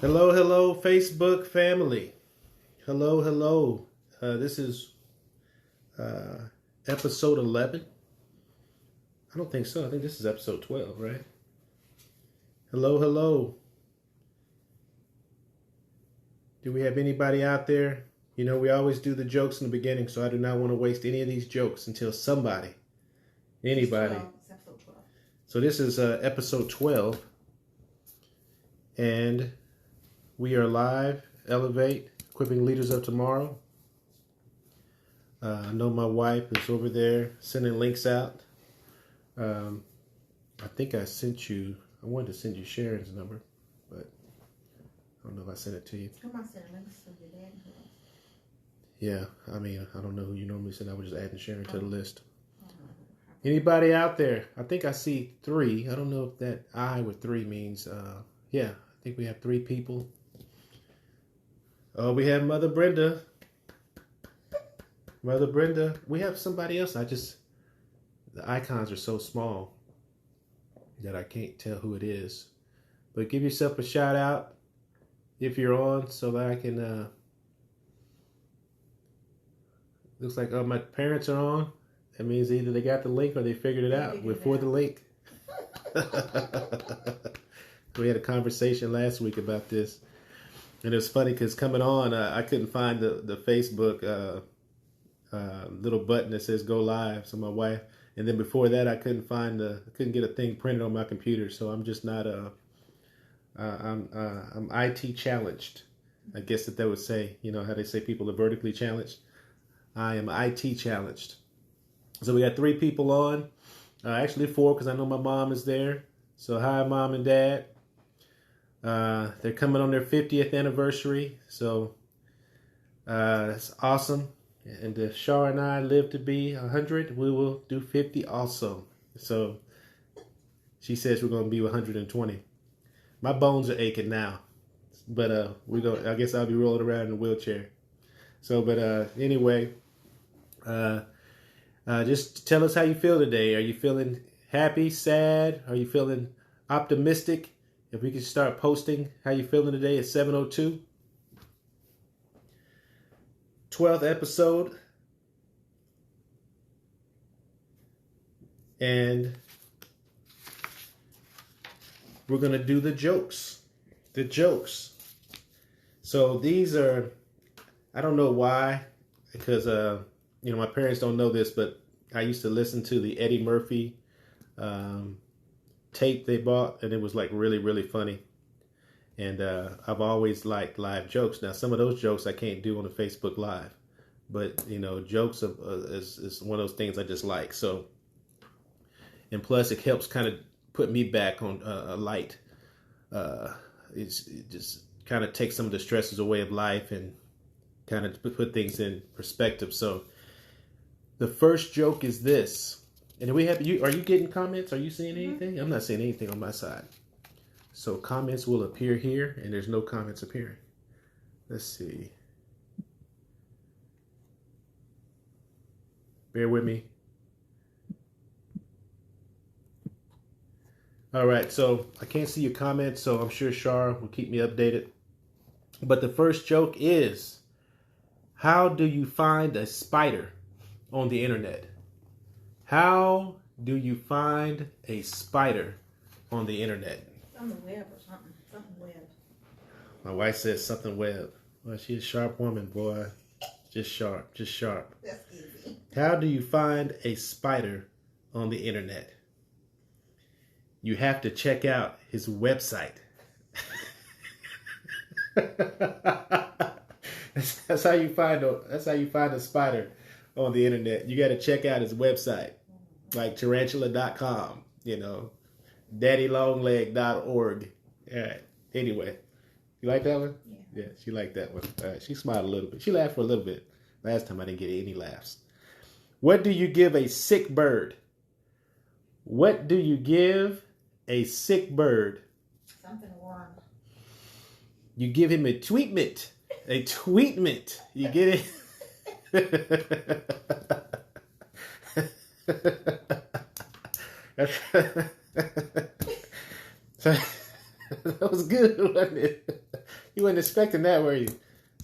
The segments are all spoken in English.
Hello, hello, Facebook family. Hello, hello. This is uh, episode 11. I don't think so. I think this is episode 12, right? Hello, hello. Do we have anybody out there? You know, we always do the jokes in the beginning, so I do not want to waste any of these jokes until somebody, anybody. It's episode 12. So this is episode 12, and we are live, Elevate, equipping leaders of tomorrow. I know my wife is over there sending links out. I think I wanted to send you Sharon's number, but I don't know if I sent it to you. Come on, send links to your dad. Yeah, I mean, I don't know who you normally send. I was just adding Sharon to the list. Anybody out there? I think I see 3. I don't know if that I with 3 means, yeah, I think we have 3 people. Oh, we have Mother Brenda. Mother Brenda. We have somebody else. The icons are so small that I can't tell who it is. But give yourself a shout out if you're on so that I can, looks like my parents are on. That means either they got the link or they figured it out. We're for the link. We had a conversation last week about this. And it was funny because coming on, I couldn't find the Facebook little button that says go live. So my wife, and then before that, I couldn't get a thing printed on my computer. So I'm just not I'm IT challenged. I guess that they would say, you know how they say people are vertically challenged. I am IT challenged. So we got 3 people on, actually 4 because I know my mom is there. So hi, Mom and Dad. They're coming on their 50th anniversary, so that's awesome. And if Shar and I live to be 100, we will do 50 also. So she says we're going to be 120. My bones are aching now, but I guess I'll be rolling around in a wheelchair. So, but anyway, just tell us how you feel today. Are you feeling happy, sad? Are you feeling optimistic? If we could start posting how you feeling today at 7:02. 12th episode. And we're going to do the jokes. The jokes. So these are, I don't know why, because, my parents don't know this, but I used to listen to the Eddie Murphy tape they bought, and it was like really, really funny. And I've always liked live jokes. Now, some of those jokes I can't do on a Facebook Live, but jokes is one of those things I just like. So, and plus it helps kind of put me back on a light. It just kind of takes some of the stresses away of life and kind of put things in perspective. So, the first joke is this. And we have you. Are you getting comments? Are you seeing anything? Mm-hmm. I'm not seeing anything on my side. So comments will appear here, and there's no comments appearing. Let's see. Bear with me. All right, so I can't see your comments, so I'm sure Shar will keep me updated. But the first joke is, how do you find a spider on the internet? How do you find a spider on the internet? On the web or something. Something web. My wife says something web. Well, she's a sharp woman, boy. Just sharp. Just sharp. That's easy. How do you find a spider on the internet? You have to check out his website. That's how you find a spider on the internet. You got to check out his website, like tarantula.com, daddylongleg.org. All right. Anyway, you like that one? Yeah, she liked that one. All right. She smiled a little bit. She laughed for a little bit. Last time I didn't get any laughs. What do you give a sick bird? What do you give a sick bird? Something warm. You give him a tweetment. A tweetment. You get it? That was good, wasn't it? You weren't expecting that, were you?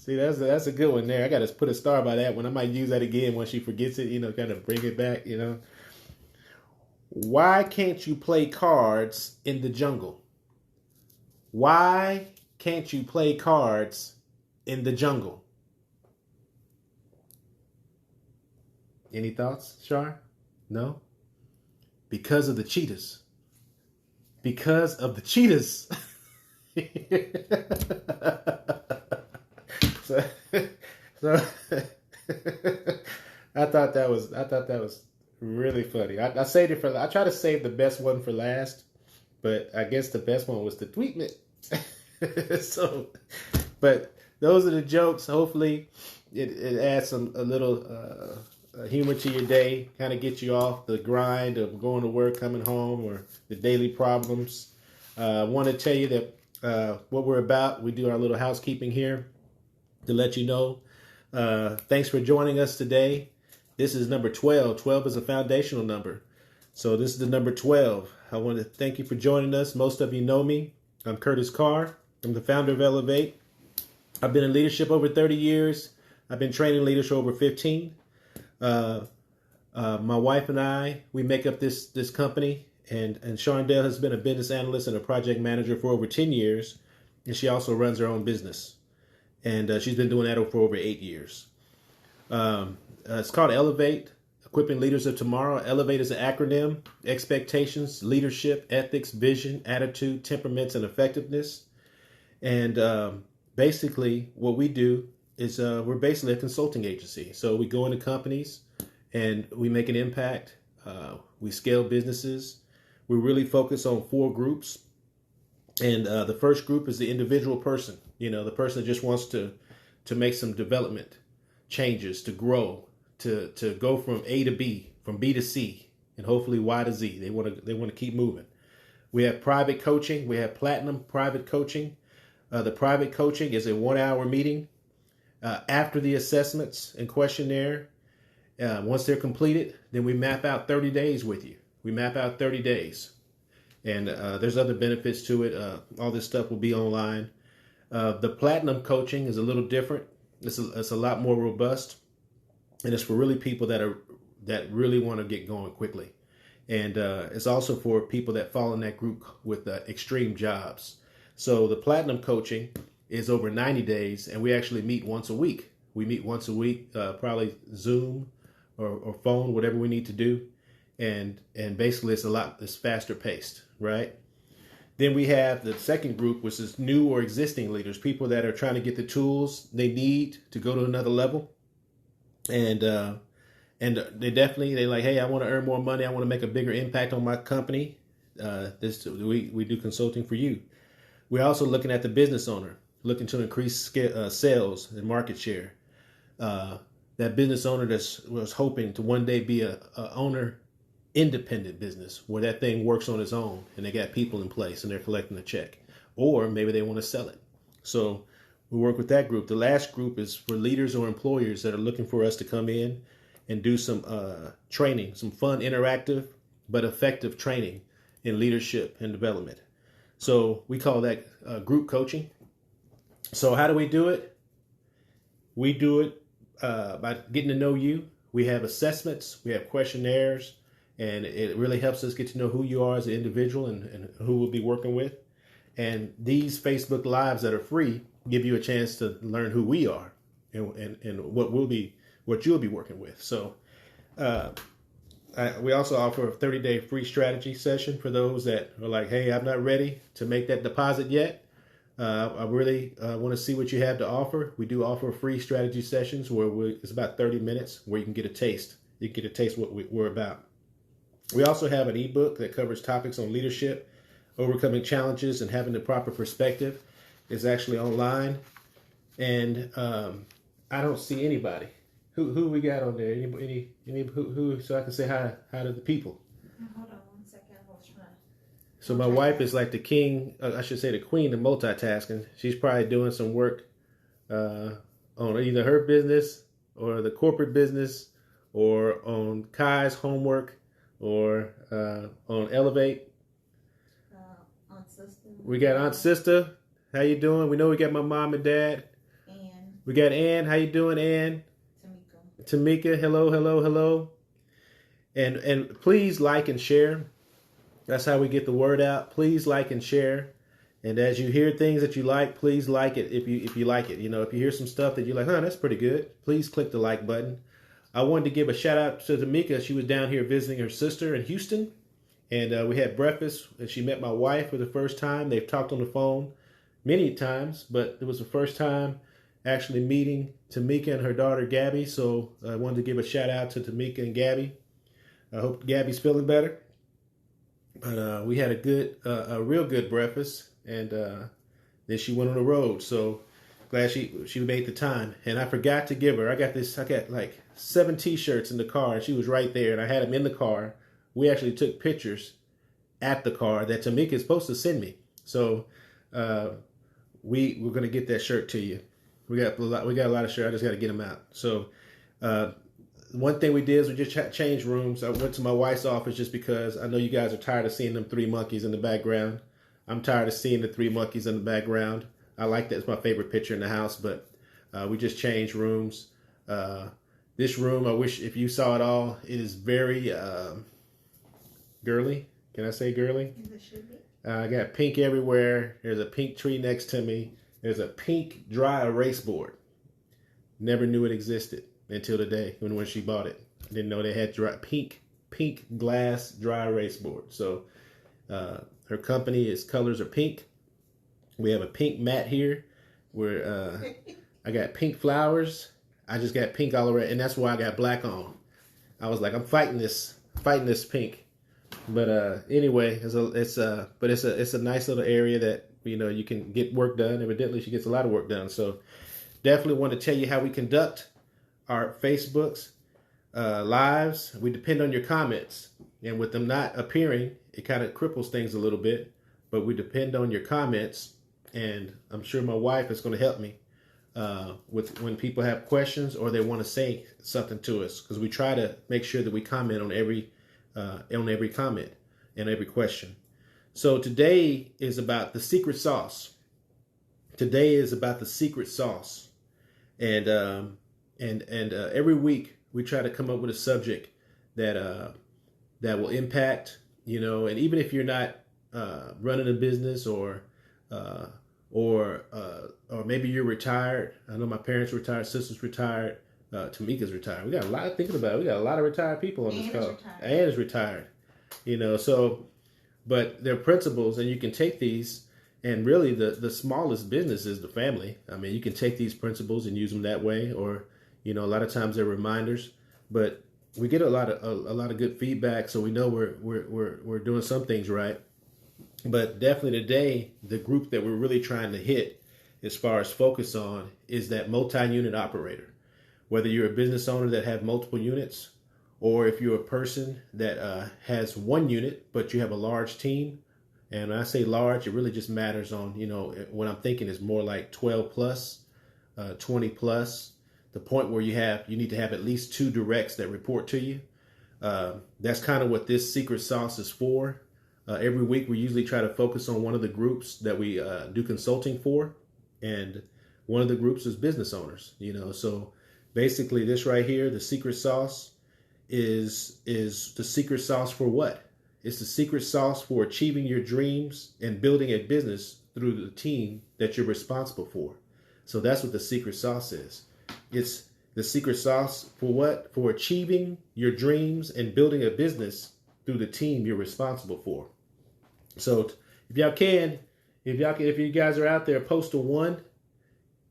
See, that's a good one there. I got to put a star by that one. I might use that again once she forgets it. Kind of bring it back. Why can't you play cards in the jungle? Why can't you play cards in the jungle? Any thoughts, Shar? No? Because of the cheetahs. Because of the cheetahs. so, so I thought that was really funny. I saved it for. I try to save the best one for last, but I guess the best one was the tweetment. So, but those are the jokes. Hopefully, it adds a little humor to your day. Kind of get you off the grind of going to work, coming home, or the daily problems. I want to tell you that what we're about. We do our little housekeeping here to let you know. Thanks for joining us today. This is number 12. 12 is a foundational number. So this is the number 12. I want to thank you for joining us. Most of you know me. I'm Curtis Carr. I'm the founder of E.L.E.V.A.T.E. I've been in leadership over 30 years. I've been training leaders for over 15. My wife and I, we make up this company. And Charndale has been a business analyst and a project manager for over 10 years. And she also runs her own business. And she's been doing that for over 8 years. It's called E.L.E.V.A.T.E, Equipping Leaders of Tomorrow. E.L.E.V.A.T.E is an acronym: expectations, leadership, ethics, vision, attitude, temperaments, and effectiveness. And basically what we do is we're basically a consulting agency. So we go into companies and we make an impact. We scale businesses. We really focus on 4 groups. And the first group is the individual person. The person that just wants to make some development changes, to grow, to go from A to B, from B to C, and hopefully Y to Z. They want to keep moving. We have private coaching. We have platinum private coaching. The private coaching is a 1-hour meeting after the assessments and questionnaire. Once they're completed, then we map out 30 days with you. We map out 30 days. And there's other benefits to it. All this stuff will be online. The platinum coaching is a little different. It's a lot more robust. And it's for really people that really want to get going quickly. And it's also for people that fall in that group with extreme jobs. So the platinum coaching is over 90 days, and we actually meet once a week. We meet once a week, probably Zoom or phone, whatever we need to do. And basically it's faster paced, right? Then we have the second group, which is new or existing leaders, people that are trying to get the tools they need to go to another level. And they like, hey, I want to earn more money. I want to make a bigger impact on my company. We do consulting for you. We're also looking at the business owner, looking to increase sales and market share. That business owner was hoping to one day be a owner independent business where that thing works on its own and they got people in place and they're collecting a check, or maybe they want to sell it. So we work with that group. The last group is for leaders or employers that are looking for us to come in and do some training, some fun, interactive, but effective training in leadership and development. So we call that group coaching. So how do we do it? We do it by getting to know you. We have assessments, we have questionnaires, and it really helps us get to know who you are as an individual and who we'll be working with. And these Facebook Lives that are free give you a chance to learn who we are and what you'll be working with. So we also offer a 30-day free strategy session for those that are like, hey, I'm not ready to make that deposit yet. I really want to see what you have to offer. We do offer free strategy sessions where it's about 30 minutes where you can get a taste. You can get a taste of what we're about. We also have an ebook that covers topics on leadership, overcoming challenges, and having the proper perspective. It's actually online. And I don't see anybody. Who we got on there? Any who so I can say hi to the people. Hold on 1 second. I was trying. So my wife is like the king, I should say the queen of multitasking. She's probably doing some work on either her business or the corporate business or on Kai's homework or on E.L.E.V.A.T.E. Aunt Sister. We got Aunt Sister. How you doing? We know we got my mom and dad. And We got Ann. How you doing, Ann? Tamika. Tamika. Hello, hello, hello. And please like and share. That's how we get the word out. Please like and share. And as you hear things that you like, please like it if you like it. You know, if you hear some stuff that you're like, that's pretty good, please click the like button. I wanted to give a shout out to Tamika. She was down here visiting her sister in Houston. And we had breakfast, and she met my wife for the first time. They've talked on the phone many times, but it was the first time actually meeting Tamika and her daughter, Gabby. So I wanted to give a shout out to Tamika and Gabby. I hope Gabby's feeling better. But we had a real good breakfast, and then she went on the road. So glad she made the time. And I forgot to give her. I got like 7 T-shirts in the car, and she was right there, and I had them in the car. We actually took pictures at the car that Tamika is supposed to send me. So we're gonna get that shirt to you. We got a lot of shirts. I just got to get them out. So one thing we did is we just changed rooms. I went to my wife's office just because I know you guys are tired of seeing them 3 monkeys in the background. I'm tired of seeing the 3 monkeys in the background. I like that. It's my favorite picture in the house. But we just changed rooms. This room, I wish if you saw it all, it is very girly. Can I say girly? It should be. I got pink everywhere. There's a pink tree next to me. There's a pink dry erase board. Never knew it existed until today when she bought it. Didn't know they had pink glass dry erase board. So her company colors are pink. We have a pink mat here where I got pink flowers. I just got pink all around, and that's why I got black on. I was like, I'm fighting this pink. But anyway, it's a nice little area that you can get work done. Evidently, she gets a lot of work done. So definitely want to tell you how we conduct our Facebooks lives. We depend on your comments, and with them not appearing, it kind of cripples things a little bit. But we depend on your comments, and I'm sure my wife is going to help me with when people have questions or they want to say something to us, because we try to make sure that we comment on every comment and every question. So today is about the secret sauce. And every week we try to come up with a subject that will impact, and even if you're not running a business or maybe you're retired. I know my parents are retired, sister's retired, Tamika's retired. We got a lot of thinking about it. We got a lot of retired people on this call. Ann is retired. But they're principles, and you can take these, and really the smallest business is the family. I mean, you can take these principles and use them that way, or a lot of times they're reminders. But we get a lot of good feedback, so we know we're doing some things right. But definitely today, the group that we're really trying to hit as far as focus on is that multi-unit operator. Whether you're a business owner that have multiple units, or if you're a person that has 1 unit, but you have a large team. And when I say large, it really just matters on, what I'm thinking is more like 12 plus, 20 plus, the point where you need to have at least 2 directs that report to you. That's kind of what this secret sauce is for. Every week, we usually try to focus on one of the groups that we do consulting for. And one of the groups is business owners, so basically this right here, the secret sauce is the secret sauce for what? It's the secret sauce for achieving your dreams and building a business through the team that you're responsible for. So that's what the secret sauce is. It's the secret sauce for what? For achieving your dreams and building a business through the team you're responsible for. So if you guys are out there, post a 1.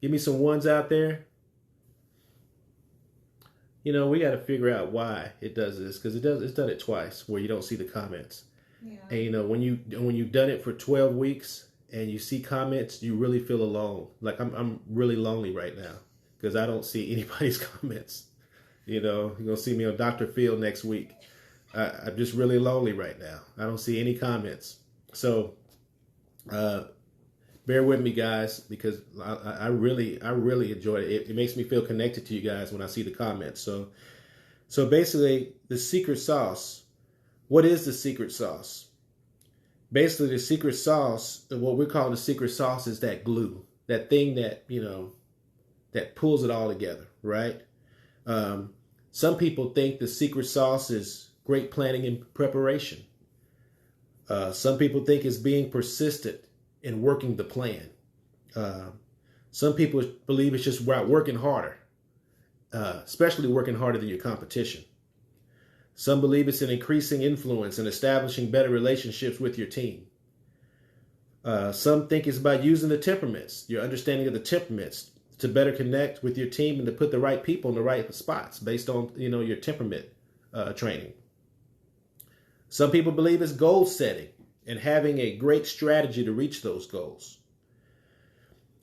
Give me some 1s out there. We got to figure out why it does this, because it's done it twice where you don't see the comments. Yeah. And when you've done it for 12 weeks and you see comments, you really feel alone. Like I'm really lonely right now because I don't see anybody's comments. You're gonna see me on Dr. Phil next week. I'm just really lonely right now. I don't see any comments. So bear with me, guys, because I really enjoy it. It makes me feel connected to you guys when I see the comments. So basically, the secret sauce. What is the secret sauce? basically the secret sauce, what we're calling the secret sauce, is that glue, that thing that, that pulls it all together, right? Some people think the secret sauce is great planning and preparation. Some people think it's being persistent in working the plan. Some people believe it's just about working harder, especially working harder than your competition. Some believe it's an increasing influence in establishing better relationships with your team. Some think it's about using the temperaments, your understanding of the temperaments, to better connect with your team and to put the right people in the right spots based on, your temperament training. Some people believe it's goal setting and having a great strategy to reach those goals.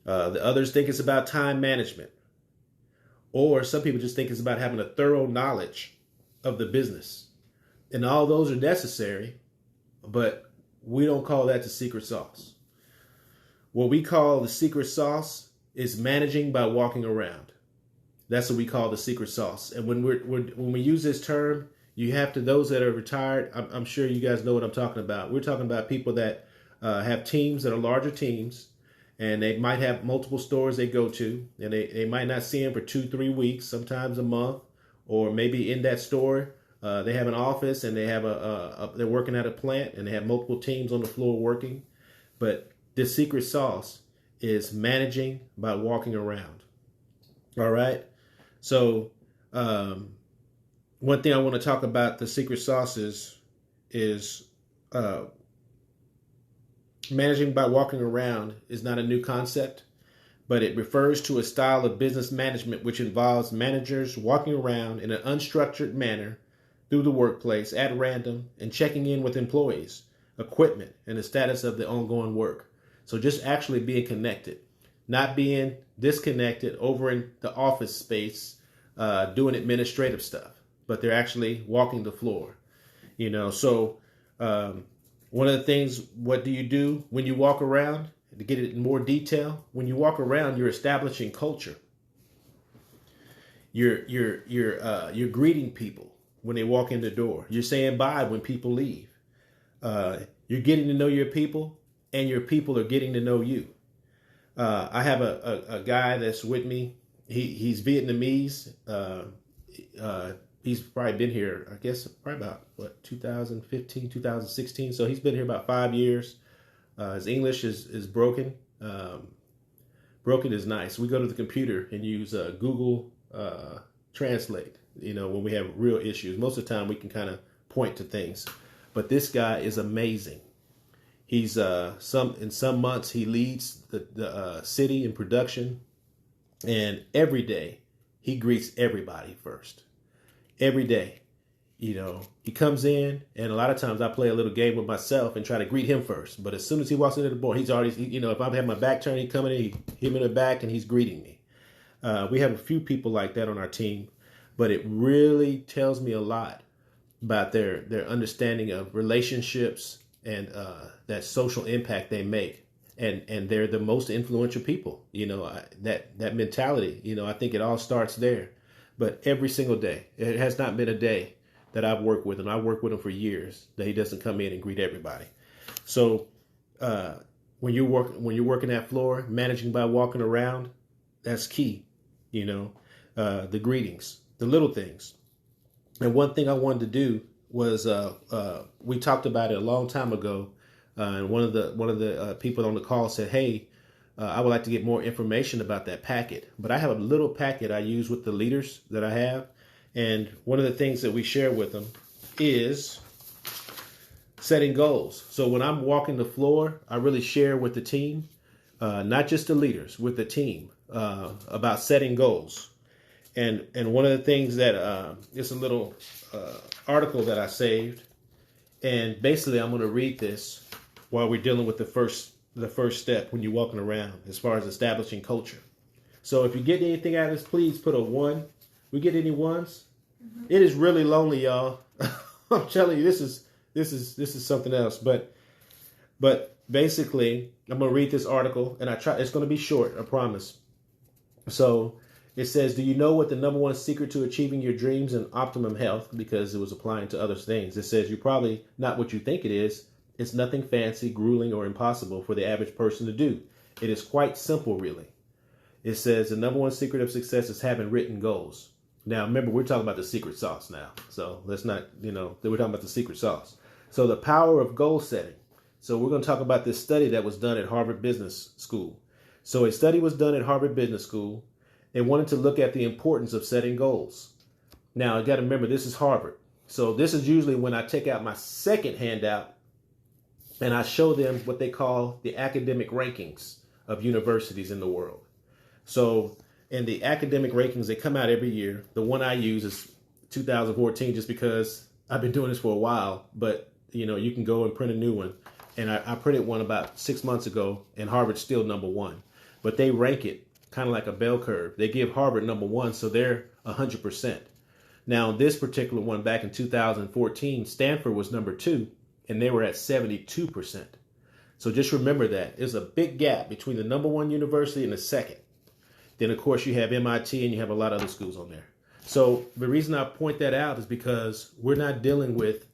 The others think it's about time management. Or some people just think it's about having a thorough knowledge of the business. And all those are necessary, but we don't call that the secret sauce. What we call the secret sauce is managing by walking around. That's what we call the secret sauce. And when we use this term, you have to, those that are retired, I'm sure you guys know what I'm talking about. We're talking about people that have teams that are larger teams, and they might have multiple stores they go to, and they might not see them for 2-3 weeks, sometimes a month, or maybe in that store, they have an office and they have they're working at a plant and they have multiple teams on the floor working. But the secret sauce is managing by walking around. All right. So one thing I want to talk about the secret sauce is managing by walking around is not a new concept, but it refers to a style of business management which involves managers walking around in an unstructured manner through the workplace at random and checking in with employees, equipment, and the status of the ongoing work. So just actually being connected, not being disconnected over in the office space, doing administrative stuff, but they're actually walking the floor, So one of the things, what do you do when you walk around? To get it in more detail, when you walk around, you're establishing culture. You're greeting people when they walk in the door. You're saying bye when people leave. You're getting to know your people, and your people are getting to know you. I have a guy that's with me. He's Vietnamese. He's probably been here, I guess, probably about 2015, 2016. So he's been here about 5 years. His English is broken. Broken is nice. We go to the computer and use Google Translate, when we have real issues. Most of the time we can kind of point to things. But this guy is amazing. He's in some months he leads the city in production, and every day he greets everybody first. Every day, he comes in, and a lot of times I play a little game with myself and try to greet him first. But as soon as he walks into the door, he's already, if I'm having my back turned, he's coming in, hit him in the back, and he's greeting me. We have a few people like that on our team, but it really tells me a lot about their understanding of relationships and that social impact they make. And they're the most influential people, that mentality, I think it all starts there. But every single day, it has not been a day that I've worked with him. I worked with him for years that he doesn't come in and greet everybody. So when you're working that floor, managing by walking around, that's key. The greetings, the little things. And one thing I wanted to do was we talked about it a long time ago, and one of the people on the call said, "Hey, I would like to get more information about that packet." But I have a little packet I use with the leaders that I have. And one of the things that we share with them is setting goals. So when I'm walking the floor, I really share with the team, not just the leaders, with the team about setting goals. And one of the things that it's a little article that I saved. And basically I'm going to read this while we're dealing with the first step when you're walking around as far as establishing culture. So if you get anything out of this, please put a 1. We get any ones? Mm-hmm. It is really lonely, y'all. I'm telling you, this is something else. But basically, I'm gonna read this article, and it's gonna be short, I promise. So it says, do you know what the number one secret to achieving your dreams and optimum health? Because it was applying to other things. It says you're probably not what you think it is. It's nothing fancy, grueling, or impossible for the average person to do. It is quite simple, really. It says the number one secret of success is having written goals. Now, remember, we're talking about the secret sauce now. So let's not, we're talking about the secret sauce. So the power of goal setting. So we're going to talk about this study that was done at Harvard Business School. So a study was done at Harvard Business School. They wanted to look at the importance of setting goals. Now, you got to remember, this is Harvard. So this is usually when I take out my second handout and I show them what they call the academic rankings of universities in the world. So in the academic rankings, they come out every year. The one I use is 2014 just because I've been doing this for a while. But, you can go and print a new one. And I printed one about 6 months ago, and Harvard's still number one. But they rank it kind of like a bell curve. They give Harvard number one, so they're 100%. Now, this particular one back in 2014, Stanford was number two, and they were at 72%. So just remember that. There's a big gap between the number one university and the second. Then, of course, you have MIT and you have a lot of other schools on there. So the reason I point that out is because we're not dealing with,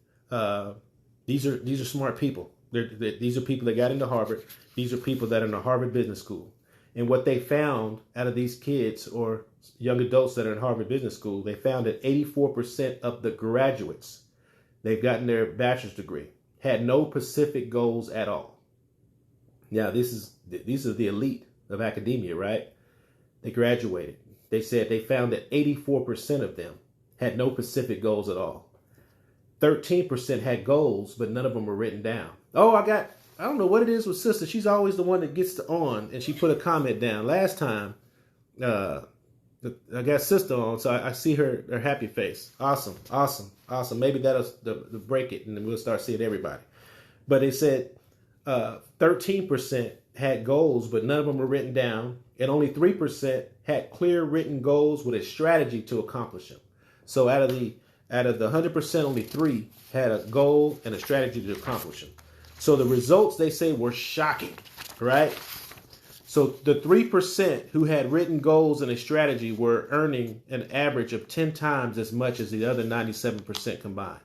these are smart people. These are people that got into Harvard. These are people that are in the Harvard Business School. And what they found out of these kids or young adults that are in Harvard Business School, they found that 84% of the graduates, they've gotten their bachelor's degree, had no specific goals at all. Now, these are the elite of academia, right? They graduated. They said they found that 84% of them had no specific goals at all. 13% had goals, but none of them were written down. Oh, I don't know what it is with sister. She's always the one that gets on, and she put a comment down. Last time, I got sister on, so I see her happy face. Awesome. Maybe that'll break it, and then we'll start seeing everybody. But they said 13% had goals, but none of them were written down, and only 3% had clear written goals with a strategy to accomplish them. So out of the 100%, only 3 had a goal and a strategy to accomplish them. So the results, they say, were shocking, right? So the 3% who had written goals and a strategy were earning an average of 10 times as much as the other 97% combined.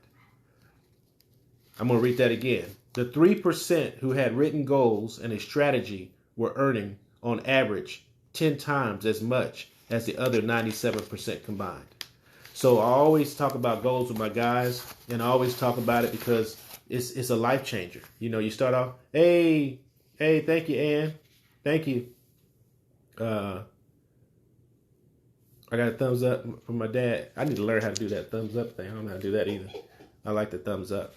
I'm going to read that again. The 3% who had written goals and a strategy were earning, on average, 10 times as much as the other 97% combined. So I always talk about goals with my guys, and I always talk about it because it's a life changer. You start off, hey, thank you, Ann. Thank you. I got a thumbs up from my dad. I need to learn how to do that thumbs up thing. I don't know how to do that either. I like the thumbs up.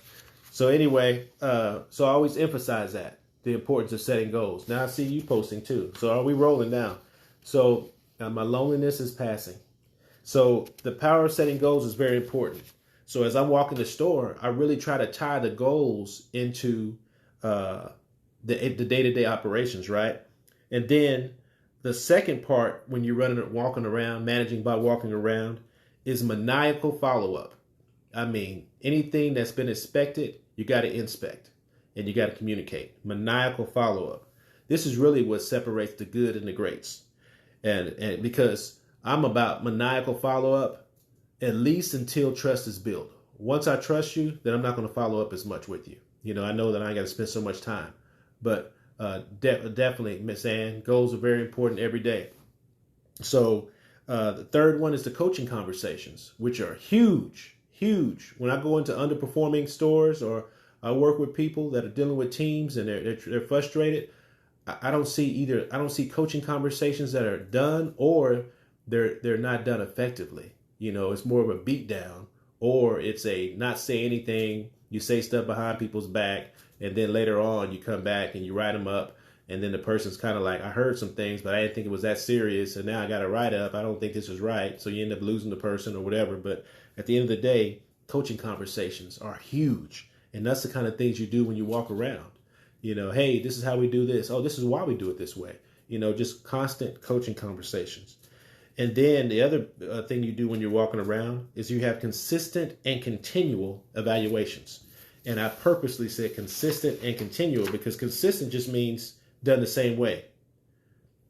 So anyway, so I always emphasize that, the importance of setting goals. Now I see you posting too. So are we rolling now? So my loneliness is passing. So the power of setting goals is very important. So as I'm walking the store, I really try to tie the goals into the day-to-day operations, right? And then the second part, when you're walking around, managing by walking around, is maniacal follow-up. I mean, anything that's been expected, you got to inspect and you got to communicate. Maniacal follow-up. This is really what separates the good and the greats. And because I'm about maniacal follow-up, at least until trust is built. Once I trust you, then I'm not going to follow up as much with you. I know that I ain't got to spend so much time. But definitely, Miss Ann, goals are very important every day. So the third one is the coaching conversations, which are huge. When I go into underperforming stores or I work with people that are dealing with teams and they're frustrated, I don't see coaching conversations that are done, or they're not done effectively. It's more of a beat down, or it's a not say anything. You say stuff behind people's back, and then later on you come back and you write them up, and then the person's kind of like, I heard some things, but I didn't think it was that serious, and now I got to write up. I don't think this is right. So you end up losing the person or whatever. But at the end of the day, coaching conversations are huge, and that's the kind of things you do when you walk around. Hey, this is how we do this. Oh, this is why we do it this way. Just constant coaching conversations. And then the other thing you do when you're walking around is you have consistent and continual evaluations. And I purposely said consistent and continual because consistent just means done the same way,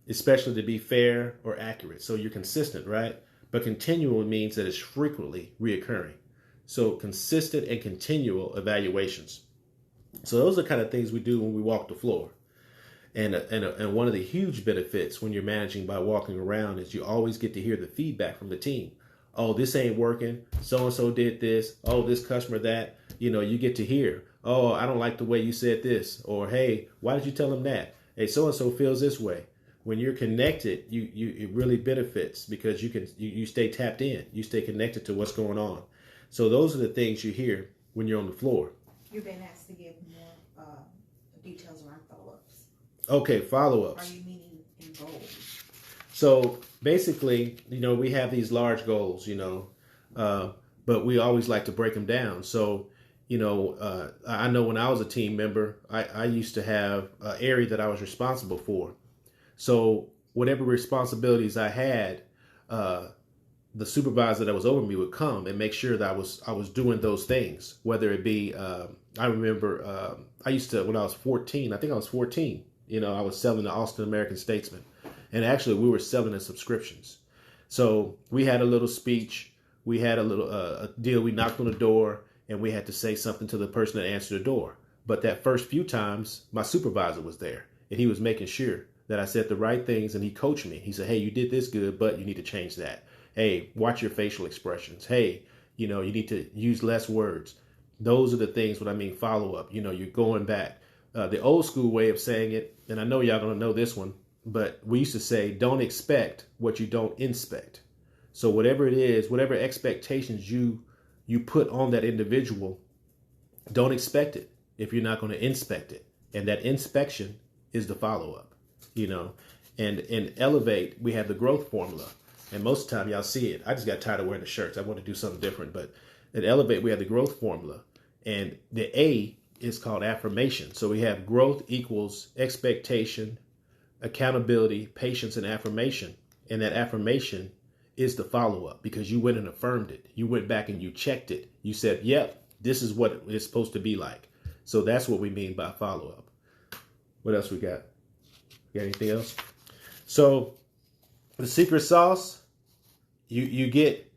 especially to be fair or accurate. So you're consistent, right? But continual means that it's frequently reoccurring. So consistent and continual evaluations. So those are the kind of things we do when we walk the floor. And one of the huge benefits when you're managing by walking around is you always get to hear the feedback from the team. Oh, this ain't working. So and so did this. Oh, this customer that. You get to hear. Oh, I don't like the way you said this. Or hey, why did you tell them that? Hey, so and so feels this way. When you're connected, you it really benefits because you stay tapped in. You stay connected to what's going on. So those are the things you hear when you're on the floor. You're being asked to give more details around follow-ups. Okay, Are follow-ups. you meaning in goals? So basically, we have these large goals, but we always like to break them down. So, I know when I was a team member, I used to have an area that I was responsible for. So whatever responsibilities I had, the supervisor that was over me would come and make sure that I was doing those things. Whether it be, I remember I used to when I was 14. I think I was 14. I was selling the Austin American Statesman, and actually we were selling the subscriptions. So we had a little speech. We had a little a deal. We knocked on the door and we had to say something to the person that answered the door. But that first few times, my supervisor was there and he was making sure that I said the right things, and he coached me. He said, hey, you did this good, but you need to change that. Hey, watch your facial expressions. Hey, you need to use less words. Those are the things what I mean follow up. You're going back. The old school way of saying it, and I know y'all gonna know this one, but we used to say, don't expect what you don't inspect. So whatever it is, whatever expectations you put on that individual, don't expect it if you're not going to inspect it. And that inspection is the follow up. And in Elevate, we have the growth formula. And most of the time, y'all see it. I just got tired of wearing the shirts. I want to do something different. But at Elevate, we have the growth formula. And the A is called affirmation. So we have growth equals expectation, accountability, patience, and affirmation. And that affirmation is the follow up because you went and affirmed it. You went back and you checked it. You said, yep, this is what it's supposed to be like. So that's what we mean by follow up. What else we got? Got anything else? So the secret sauce, you get,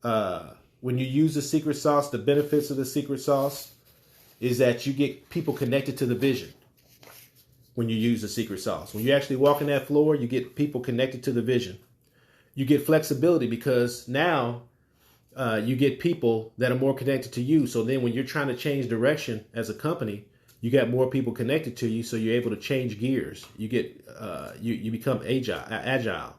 when you use the secret sauce, the benefits of the secret sauce is that you get people connected to the vision when you use the secret sauce. When you actually walk in that floor, you get people connected to the vision. You get flexibility because now you get people that are more connected to you. So then when you're trying to change direction as a company, you got more people connected to you, so you're able to change gears. You get you become agile.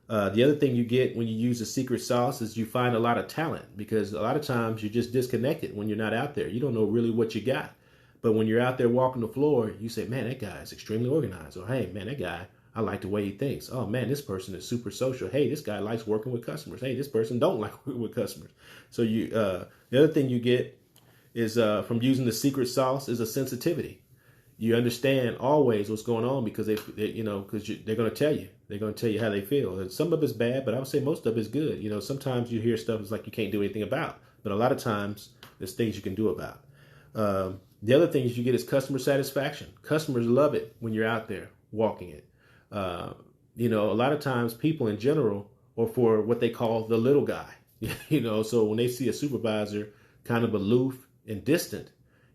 The other thing you get when you use the secret sauce is you find a lot of talent, because a lot of times you're just disconnected when you're not out there. You don't know really what you got. But when you're out there walking the floor, you say, man, that guy is extremely organized. Or, hey, man, that guy, I like the way he thinks. Oh, man, this person is super social. Hey, this guy likes working with customers. Hey, this person don't like working with customers. So the other thing you get is from using the secret sauce is a sensitivity. You understand always what's going on because they're going to tell you. They're going to tell you how they feel. And some of it's bad, but I would say most of it's good. Sometimes you hear stuff that's like you can't do anything about, but a lot of times there's things you can do about. The other thing you get is customer satisfaction. Customers love it when you're out there walking it. A lot of times people in general are for what they call the little guy. So when they see a supervisor kind of aloof and distant,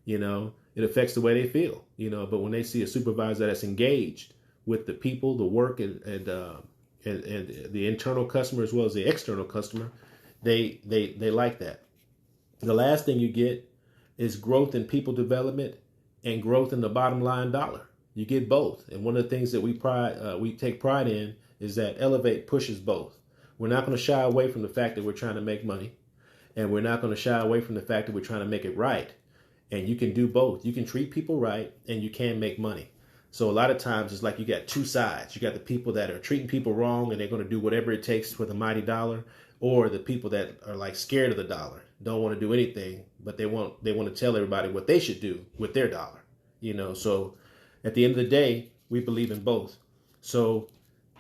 it affects the way they feel, but when they see a supervisor that's engaged with the people, the work, and the internal customer as well as the external customer, they like that. The last thing you get is growth in people development and growth in the bottom line dollar. You get both. And one of the things that we take pride in is that Elevate pushes both. We're not going to shy away from the fact that we're trying to make money, and we're not going to shy away from the fact that we're trying to make it right. And you can do both. You can treat people right and you can make money. So a lot of times it's like you got two sides. You got the people that are treating people wrong and they're going to do whatever it takes for the mighty dollar, or the people that are like scared of the dollar, don't want to do anything, but they want to tell everybody what they should do with their dollar. So at the end of the day, we believe in both. So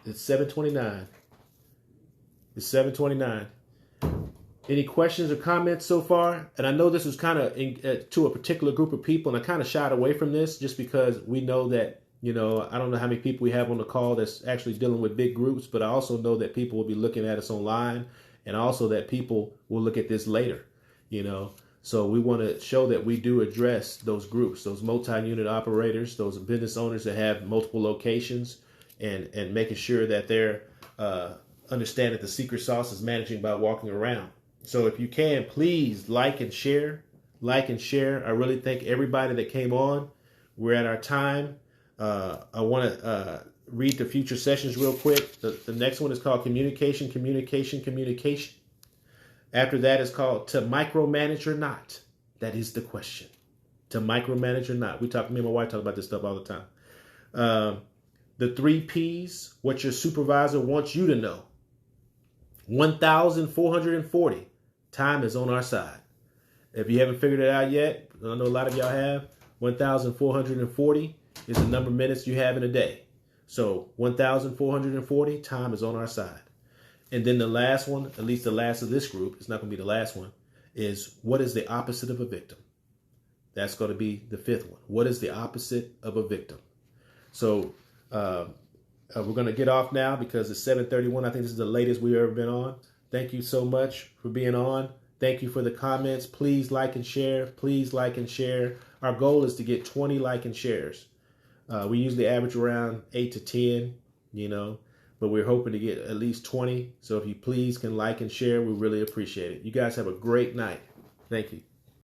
it's 7:29. It's 7:29. Any questions or comments so far? And I know this was kind of to a particular group of people, and I kind of shied away from this just because we know that, I don't know how many people we have on the call that's actually dealing with big groups, but I also know that people will be looking at us online, and also that people will look at this later, So we want to show that we do address those groups, those multi-unit operators, those business owners that have multiple locations, and making sure that they're understand that the secret sauce is managing by walking around. So if you can, please like and share. Like and share. I really thank everybody that came on. We're at our time. I want to read the future sessions real quick. The next one is called communication, communication, communication. After that is called to micromanage or not. That is the question. To micromanage or not. Me and my wife talk about this stuff all the time. The 3 P's, what your supervisor wants you to know. 1,440. Time is on our side. If you haven't figured it out yet, I know a lot of y'all have, 1,440 is the number of minutes you have in a day. So 1,440, time is on our side. And then the last one, at least the last of this group, it's not going to be the last one, is what is the opposite of a victim? That's going to be the 5th one. What is the opposite of a victim? So we're going to get off now because it's 7:31. I think this is the latest we've ever been on. Thank you so much for being on. Thank you for the comments. Please like and share. Please like and share. Our goal is to get 20 like and shares. We usually average around 8 to 10, but we're hoping to get at least 20. So if you please can like and share, we really appreciate it. You guys have a great night. Thank you.